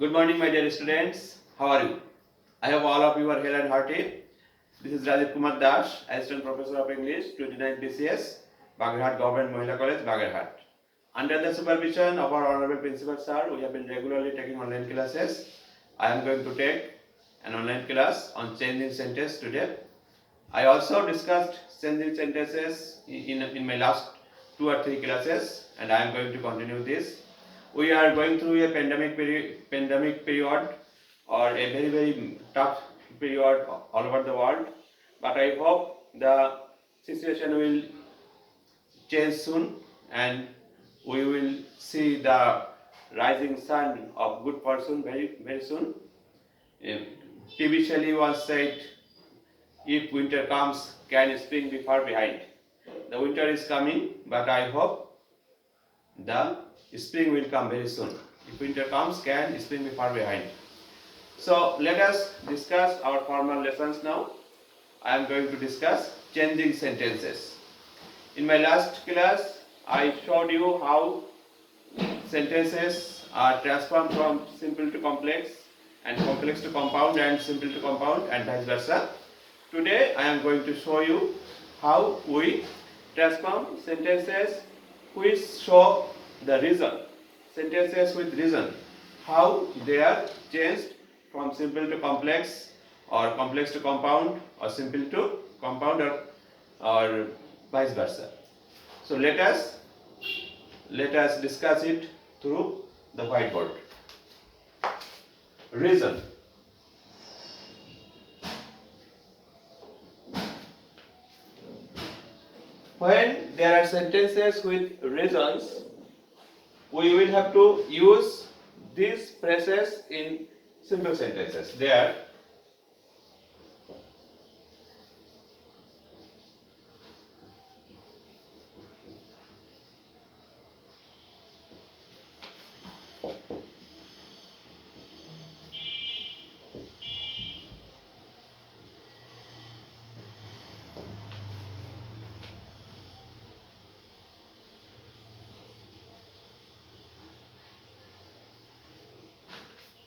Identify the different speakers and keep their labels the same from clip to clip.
Speaker 1: Good morning, my dear students. How are you? I hope all of you are well and hearty. This is Rajiv Kumar Das, Assistant Professor of English, 29 BCS, Bagerhat Government Mahila College, Bagerhat. Under the supervision of our Honorable Principal Sir, we have been regularly taking online classes. I am going to take an online class on changing sentence today. I also discussed changing sentences in my last 2 or 3 classes, and I am going to continue this. We are going through a pandemic period or a very tough period all over the world, but I hope the situation will change soon and we will see the rising sun of good fortune very soon. TV Shelley once said, if winter comes, can spring be far behind? The winter is coming, but I hope the spring will come very soon. If winter comes, can spring be far behind? So let us discuss our formal lessons now. I am going to discuss changing sentences. In my last class, I showed you how sentences are transformed from simple to complex and complex to compound and simple to compound and vice versa. Today I am going to show you how we transform sentences which show the reason. Sentences with reason. How they are changed from simple to complex or complex to compound or simple to compound or vice versa. So let us discuss it through the whiteboard. Reason. When there are sentences with reasons, we will have to use these phrases in simple sentences. There,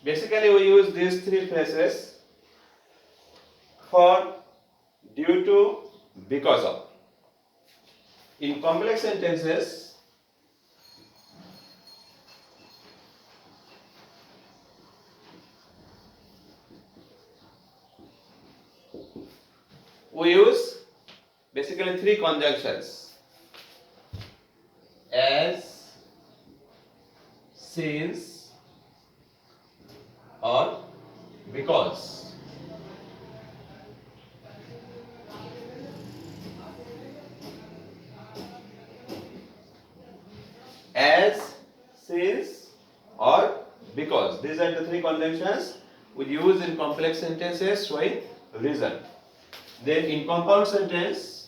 Speaker 1: basically we use these three phrases for, due to, because of. In complex sentences, we use basically three conjunctions: as, since, or because. As, since, or because. These are the three conjunctions we use in complex sentences showing reason. Then in compound sentence,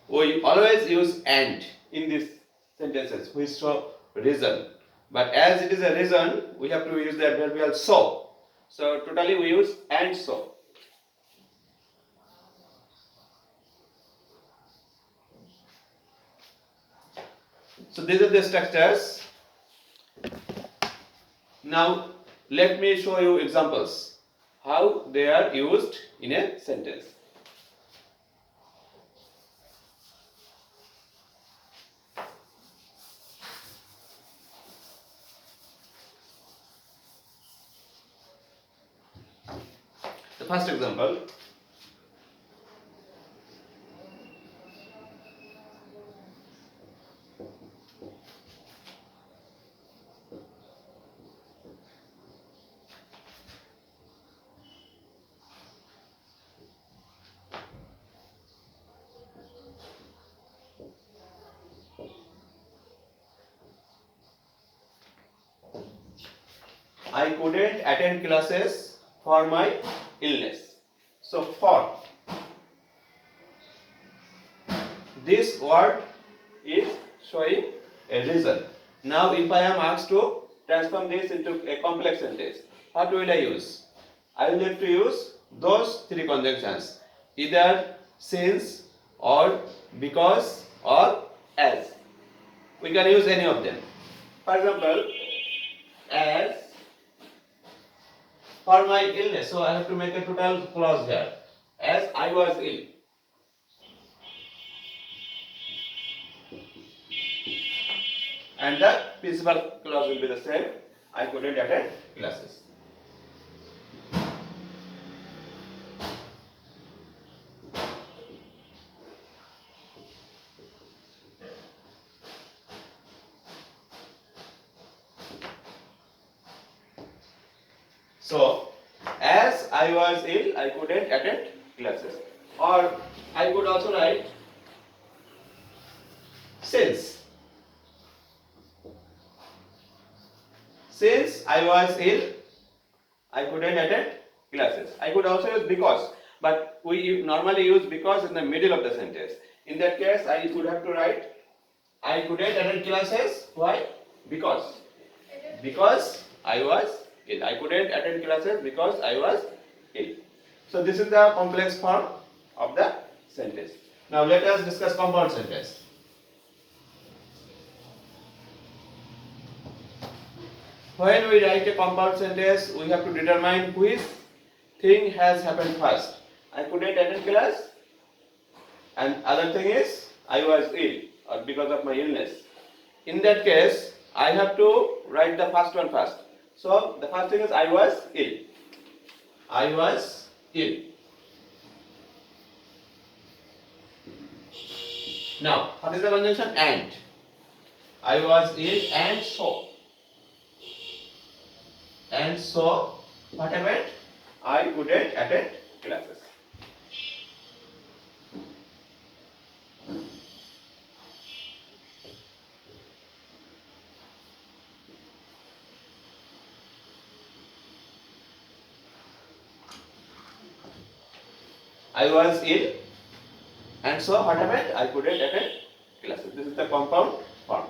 Speaker 1: we always use and in these sentences which show reason. But as it is a reason, we have to use the adverbial so. So totally we use and so. So these are the structures. Now let me show you examples how they are used in a sentence. The first example: I couldn't attend classes for my illness. So for, this word is showing a reason. Now if I am asked to transform this into a complex sentence, what will I use? I will have to use those three conjunctions, either since or because or as. We can use any of them. For example, as for my illness, so I have to make a total clause here. As I was ill. And the principal clause will be the same. I couldn't attend classes. So, as I was ill, I couldn't attend classes. Or I could also write since I was ill, I couldn't attend classes. I could also use because, but we normally use because in the middle of the sentence. In that case, I would have to write I couldn't attend classes. Why? Because I was ill. I couldn't attend classes because I was ill. So this is the complex form of the sentence. Now let us discuss compound sentence. When we write a compound sentence, we have to determine which thing has happened first. I couldn't attend class, and other thing is I was ill or because of my illness. In that case, I have to write the first one first. So the first thing is I was ill. I was ill. Now, what is the conjunction? And. I was ill and so. And so, what happened? I couldn't attend classes. I was ill, and so what happened? I couldn't attend classes. This is the compound form.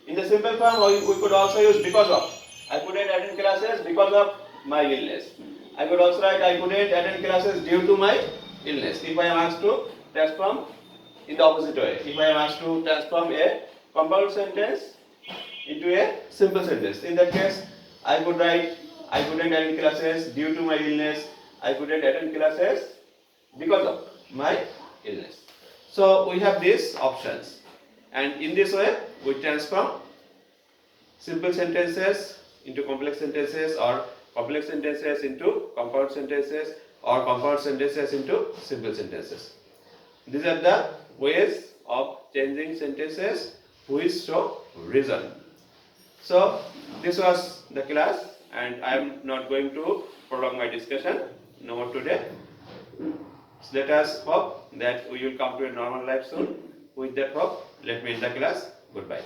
Speaker 1: In the simple form, we could also use because of. I couldn't attend classes because of my illness. I could also write I couldn't attend classes due to my illness. If I am asked to transform in the opposite way, if I am asked to transform a compound sentence into a simple sentence, in that case, I could write I couldn't attend classes due to my illness. I couldn't attend classes because of my illness. So we have these options, and in this way we transform simple sentences into complex sentences, or complex sentences into compound sentences, or compound sentences into simple sentences. These are the ways of changing sentences which show reason. So this was the class, and I am not going to prolong my discussion no more today. So let us hope that we will come to a normal life soon. With that hope, let me end the class. Goodbye.